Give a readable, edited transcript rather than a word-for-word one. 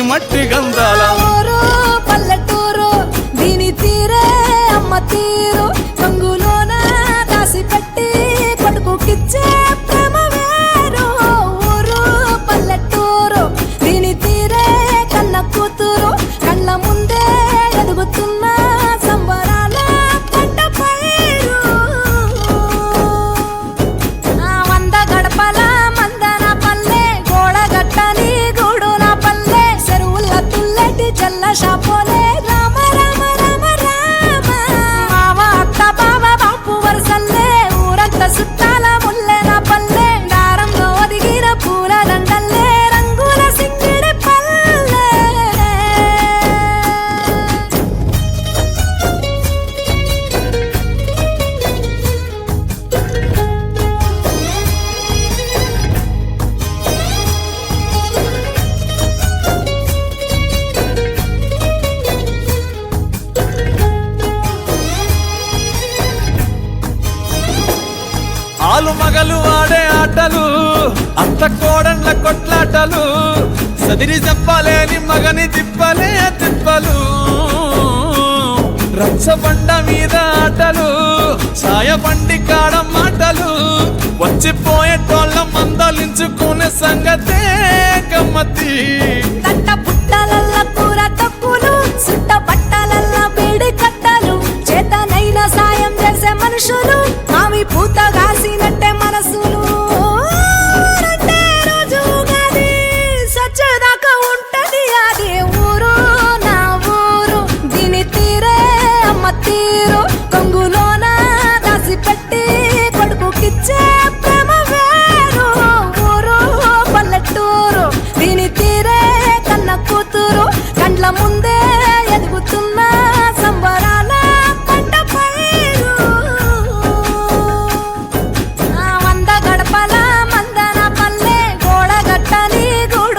మట్టి గంధాల ఊరు పల్లెటూరు దీని తీరే అమ్మ తీరు రంగులోన దాసి పెట్టి కొడుకుకిచ్చే ప్రేమ వేరు ఊరు పల్లెటూరు దీని తీరే కన్న కూతురు కళ్ళ ముందే ఎదుగుతున్న సంబరాల పంట పైరు వంద గడపల మందన పల్లె గోడగట్టని గూడు నా పల్లె చెరువుల తుల్లటి జల్ల షాపోలే రామ రామ రామ రామ మావ అత్త బావ బాపు వరసల్లే ఊరంత సుట్టాల ముల్లె నా పల్లె దారంలో ఒదిగిన పూల దండల్లే రంగుల సింగిడి పల్లె ఆలు మగలు ఆడే ఆటలు అంత కోడండ్ల కొట్లాటలు సదిరి చెప్పలేని మగని తిప్పలే తిప్పలు రచ్చబండ మీద ఆటలు ఛాయబండి కాడ మాటలు వచ్చిపోయేటోళ్ళ మందలించుకునే సంగతే గమ్మతి